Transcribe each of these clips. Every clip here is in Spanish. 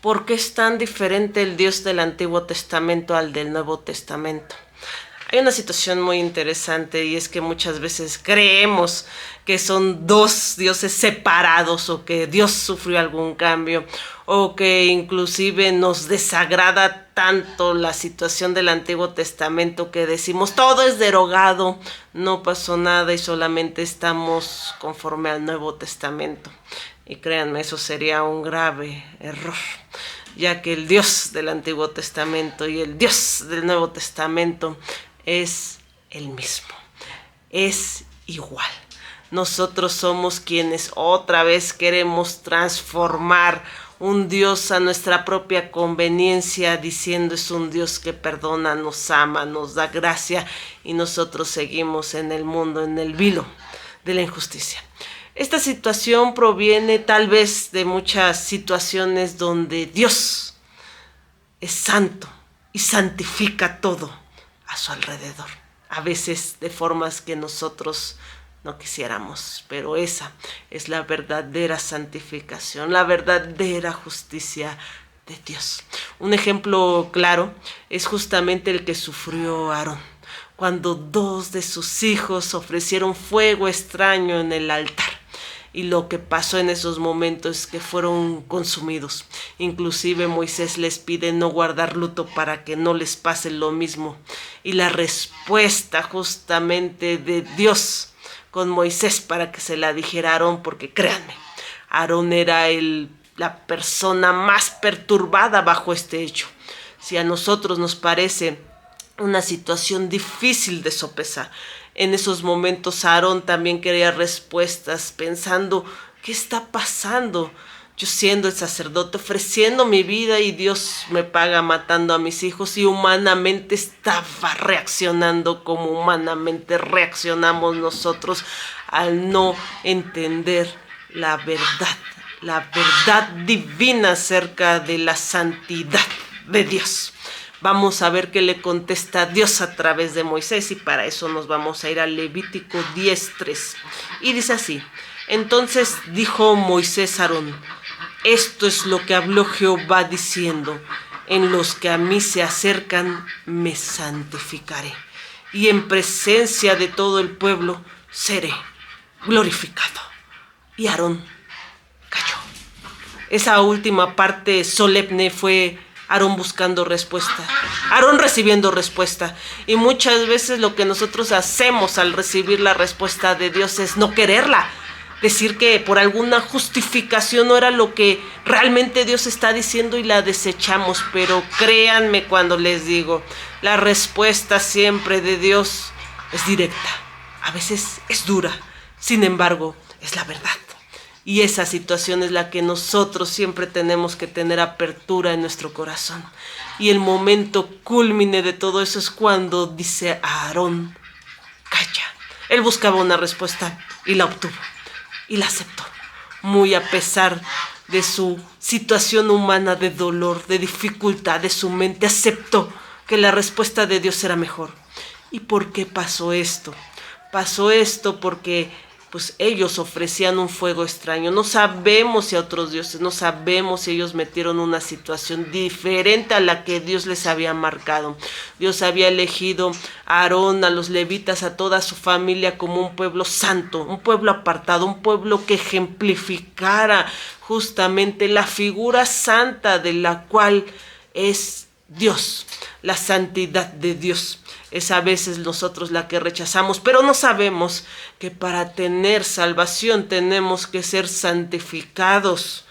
¿Por qué es tan diferente el Dios del Antiguo Testamento al del Nuevo Testamento? Hay una situación muy interesante y es que muchas veces creemos que son dos dioses separados o que Dios sufrió algún cambio o que inclusive nos desagrada tanto la situación del Antiguo Testamento que decimos todo es derogado, no pasó nada y solamente estamos conforme al Nuevo Testamento. Y créanme, eso sería un grave error, ya que el Dios del Antiguo Testamento y el Dios del Nuevo Testamento es el mismo, es igual. Nosotros somos quienes otra vez queremos transformar un Dios a nuestra propia conveniencia, diciendo es un Dios que perdona, nos ama, nos da gracia, y nosotros seguimos en el mundo, en el vilo de la injusticia. Esta situación proviene tal vez de muchas situaciones donde Dios es santo y santifica todo a su alrededor, a veces de formas que nosotros no quisiéramos, pero esa es la verdadera santificación, la verdadera justicia de Dios. Un ejemplo claro es justamente el que sufrió Aarón, cuando dos de sus hijos ofrecieron fuego extraño en el altar. Y lo que pasó en esos momentos es que fueron consumidos. Inclusive Moisés les pide no guardar luto para que no les pase lo mismo. Y la respuesta justamente de Dios con Moisés para que se la dijera a Aarón, porque créanme, Aarón era la persona más perturbada bajo este hecho. Si a nosotros nos parece una situación difícil de sopesar, en esos momentos Aarón también quería respuestas, pensando, ¿qué está pasando? Yo siendo el sacerdote, ofreciendo mi vida y Dios me paga matando a mis hijos, y humanamente estaba reaccionando como humanamente reaccionamos nosotros al no entender la verdad divina acerca de la santidad de Dios. Vamos a ver qué le contesta Dios a través de Moisés, y para eso nos vamos a ir a Levítico 10:3. Y dice así: entonces dijo Moisés a Aarón, esto es lo que habló Jehová diciendo, en los que a mí se acercan me santificaré, y en presencia de todo el pueblo seré glorificado. Y Aarón cayó. Esa última parte solemne fue Aarón buscando respuesta, Aarón recibiendo respuesta. Y muchas veces lo que nosotros hacemos al recibir la respuesta de Dios es no quererla, decir que por alguna justificación no era lo que realmente Dios está diciendo y la desechamos. Pero créanme cuando les digo, la respuesta siempre de Dios es directa, a veces es dura, sin embargo es la verdad. Y esa situación es la que nosotros siempre tenemos que tener apertura en nuestro corazón. Y el momento cúlmine de todo eso es cuando dice a Aarón, calla. Él buscaba una respuesta y la obtuvo. Y la aceptó. Muy a pesar de su situación humana de dolor, de dificultad de su mente, aceptó que la respuesta de Dios era mejor. ¿Y por qué pasó esto? Pasó esto porque pues ellos ofrecían un fuego extraño. No sabemos si a otros dioses, no sabemos si ellos metieron una situación diferente a la que Dios les había marcado. Dios había elegido a Aarón, a los levitas, a toda su familia como un pueblo santo, un pueblo apartado, un pueblo que ejemplificara justamente la figura santa de la cual es Dios, la santidad de Dios. Es a veces nosotros la que rechazamos, pero no sabemos que para tener salvación tenemos que ser santificados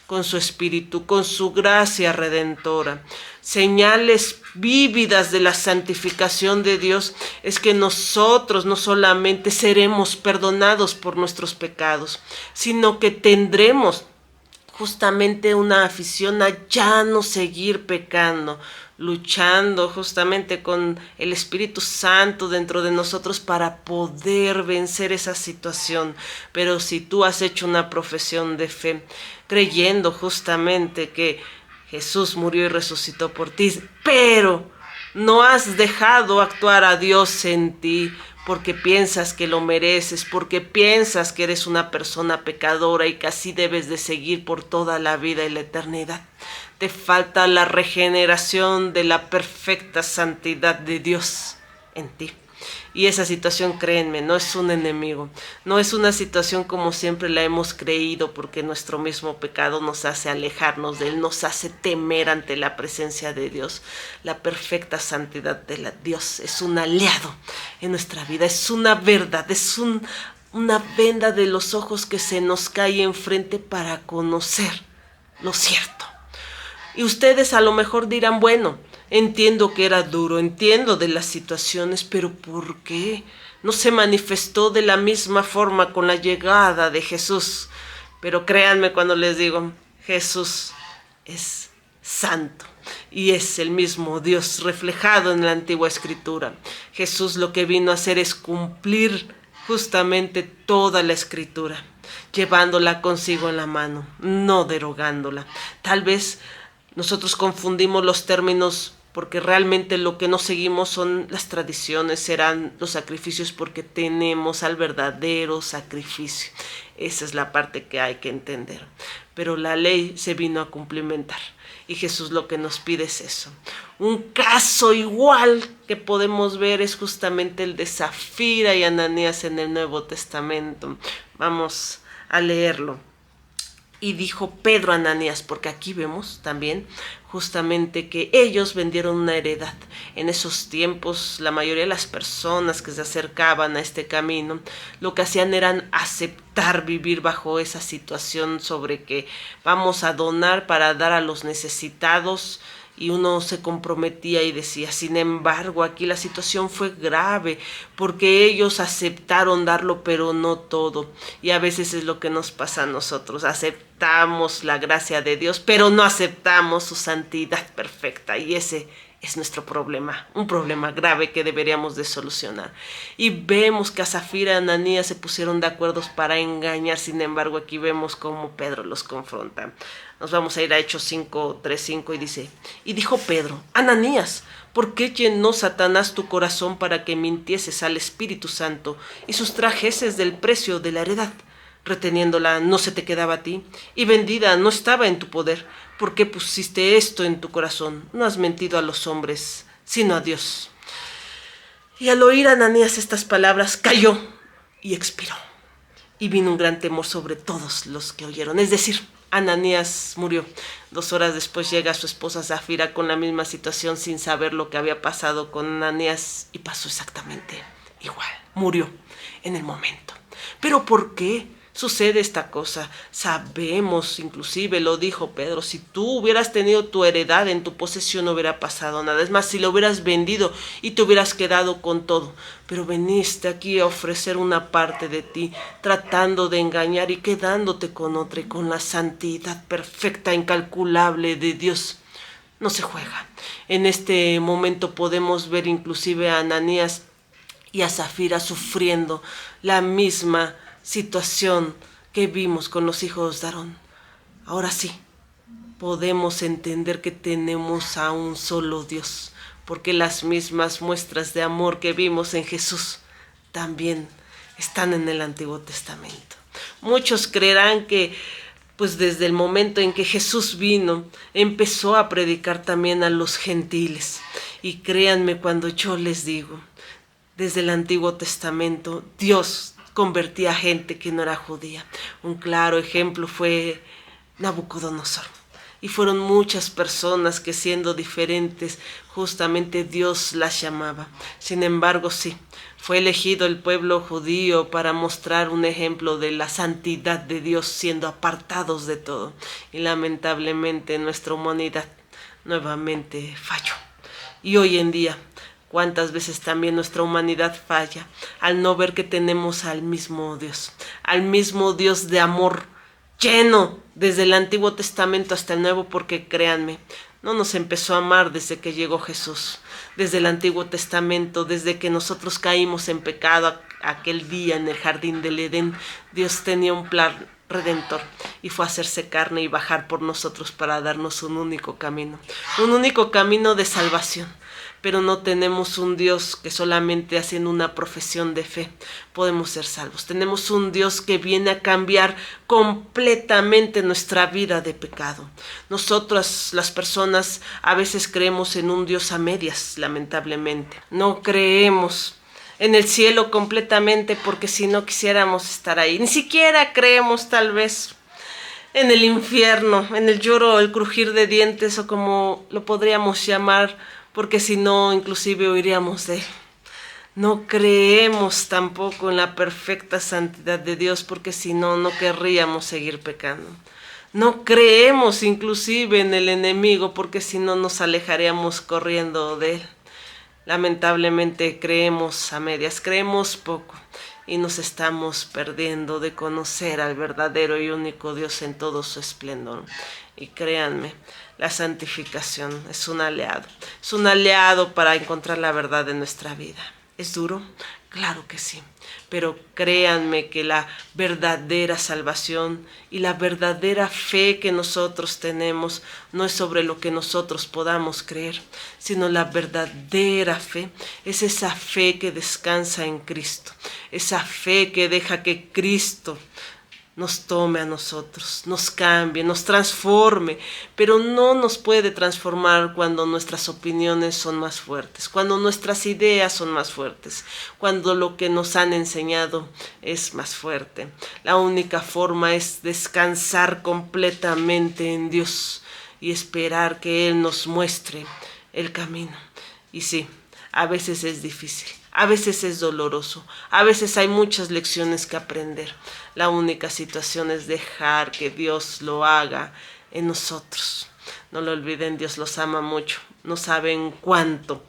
con su Espíritu, con su gracia redentora. Señales vívidas de la santificación de Dios es que nosotros no solamente seremos perdonados por nuestros pecados, sino que tendremos justamente una afición a ya no seguir pecando, luchando justamente con el Espíritu Santo dentro de nosotros para poder vencer esa situación. Pero si tú has hecho una profesión de fe, creyendo justamente que Jesús murió y resucitó por ti, pero no has dejado actuar a Dios en ti, porque piensas que lo mereces, porque piensas que eres una persona pecadora y que así debes de seguir por toda la vida y la eternidad, te falta la regeneración de la perfecta santidad de Dios en ti. Y esa situación, créenme, no es un enemigo, no es una situación como siempre la hemos creído, porque nuestro mismo pecado nos hace alejarnos de Él, nos hace temer ante la presencia de Dios. La perfecta santidad de Dios es un aliado en nuestra vida, es una verdad, es una venda de los ojos que se nos cae enfrente para conocer lo cierto. Y ustedes a lo mejor dirán, bueno, entiendo que era duro, entiendo de las situaciones, pero ¿por qué no se manifestó de la misma forma con la llegada de Jesús? Pero créanme cuando les digo, Jesús es santo y es el mismo Dios reflejado en la antigua escritura. Jesús lo que vino a hacer es cumplir justamente toda la escritura, llevándola consigo en la mano, no derogándola. Tal vez nosotros confundimos los términos porque realmente lo que no seguimos son las tradiciones, serán los sacrificios, porque tenemos al verdadero sacrificio. Esa es la parte que hay que entender. Pero la ley se vino a cumplimentar y Jesús lo que nos pide es eso. Un caso igual que podemos ver es justamente el de Zafira y Ananías en el Nuevo Testamento. Vamos a leerlo. Y dijo Pedro a Ananías, porque aquí vemos también justamente que ellos vendieron una heredad. En esos tiempos la mayoría de las personas que se acercaban a este camino lo que hacían era aceptar vivir bajo esa situación sobre que vamos a donar para dar a los necesitados, y uno se comprometía y decía. Sin embargo, aquí la situación fue grave porque ellos aceptaron darlo, pero no todo. Y a veces es lo que nos pasa a nosotros. Aceptamos la gracia de Dios, pero no aceptamos su santidad perfecta. Y ese es nuestro problema, un problema grave que deberíamos de solucionar. Y vemos que a Zafira y Ananías se pusieron de acuerdo para engañar. Sin embargo, aquí vemos cómo Pedro los confronta. Nos vamos a ir a Hechos 5, 3, 5 y dice: y dijo Pedro, Ananías, ¿por qué llenó Satanás tu corazón para que mintieses al Espíritu Santo y sustrajeses del precio de la heredad? Reteniéndola no se te quedaba a ti, y vendida no estaba en tu poder. ¿Por qué pusiste esto en tu corazón? No has mentido a los hombres, sino a Dios. Y al oír Ananías estas palabras, cayó y expiró. Y vino un gran temor sobre todos los que oyeron. Es decir, Ananías murió. 2 horas después llega su esposa Zafira con la misma situación, sin saber lo que había pasado con Ananías, y pasó exactamente igual. Murió en el momento. ¿Pero por qué sucede esta cosa? Sabemos, inclusive lo dijo Pedro, si tú hubieras tenido tu heredad en tu posesión no hubiera pasado nada. Es más, si lo hubieras vendido y te hubieras quedado con todo. Pero veniste aquí a ofrecer una parte de ti, tratando de engañar y quedándote con otra, y con la santidad perfecta, incalculable de Dios. No se juega. En este momento podemos ver inclusive a Ananías y a Zafira sufriendo la misma situación que vimos con los hijos de Aarón. Ahora sí, podemos entender que tenemos a un solo Dios, porque las mismas muestras de amor que vimos en Jesús también están en el Antiguo Testamento. Muchos creerán que pues desde el momento en que Jesús vino, empezó a predicar también a los gentiles. Y créanme cuando yo les digo, desde el Antiguo Testamento, Dios convertía a gente que no era judía. Un claro ejemplo fue Nabucodonosor. Y fueron muchas personas que, siendo diferentes, justamente Dios las llamaba. Sin embargo, sí, fue elegido el pueblo judío para mostrar un ejemplo de la santidad de Dios, siendo apartados de todo. Y lamentablemente nuestra humanidad nuevamente falló. Y hoy en día, ¿cuántas veces también nuestra humanidad falla al no ver que tenemos al mismo Dios de amor, lleno desde el Antiguo Testamento hasta el Nuevo? Porque créanme, no nos empezó a amar desde que llegó Jesús. Desde el Antiguo Testamento, desde que nosotros caímos en pecado aquel día en el jardín del Edén, Dios tenía un plan redentor y fue a hacerse carne y bajar por nosotros para darnos un único camino de salvación. pero no tenemos un Dios que solamente haciendo una profesión de fe podemos ser salvos. Tenemos un Dios que viene a cambiar completamente nuestra vida de pecado. Nosotras, las personas, a veces creemos en un Dios a medias, lamentablemente. No creemos en el cielo completamente porque si no quisiéramos estar ahí. Ni siquiera creemos tal vez en el infierno, en el lloro, el crujir de dientes o como lo podríamos llamar, porque si no inclusive huiríamos de él. No creemos tampoco en la perfecta santidad de Dios porque si no, no querríamos seguir pecando. No creemos inclusive en el enemigo porque si no nos alejaríamos corriendo de él. Lamentablemente creemos a medias, creemos poco y nos estamos perdiendo de conocer al verdadero y único Dios en todo su esplendor. Y créanme, la santificación es un aliado para encontrar la verdad de nuestra vida. ¿Es duro? Claro que sí, pero créanme que la verdadera salvación y la verdadera fe que nosotros tenemos no es sobre lo que nosotros podamos creer, sino la verdadera fe es esa fe que descansa en Cristo, esa fe que deja que Cristo nos tome a nosotros, nos cambie, nos transforme, pero no nos puede transformar cuando nuestras opiniones son más fuertes, cuando nuestras ideas son más fuertes, cuando lo que nos han enseñado es más fuerte. La única forma es descansar completamente en Dios y esperar que Él nos muestre el camino. Y sí, a veces es difícil. A veces es doloroso, a veces hay muchas lecciones que aprender. La única situación es dejar que Dios lo haga en nosotros. No lo olviden, Dios los ama mucho. No saben cuánto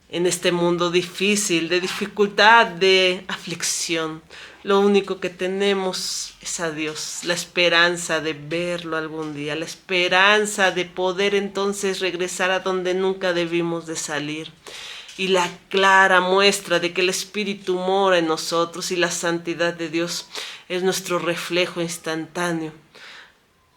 en este mundo difícil, de dificultad, de aflicción. Lo único que tenemos es a Dios, la esperanza de verlo algún día, la esperanza de poder entonces regresar a donde nunca debimos de salir. Y la clara muestra de que el Espíritu mora en nosotros y la santidad de Dios es nuestro reflejo instantáneo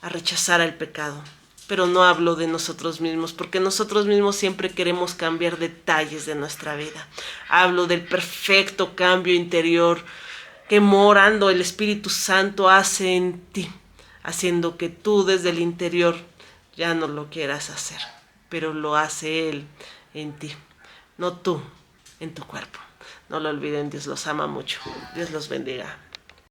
a rechazar el pecado. Pero no hablo de nosotros mismos, porque nosotros mismos siempre queremos cambiar detalles de nuestra vida. Hablo del perfecto cambio interior que morando el Espíritu Santo hace en ti, haciendo que tú desde el interior ya no lo quieras hacer, pero lo hace Él en ti. No tú, en tu cuerpo. No lo olviden, Dios los ama mucho. Dios los bendiga.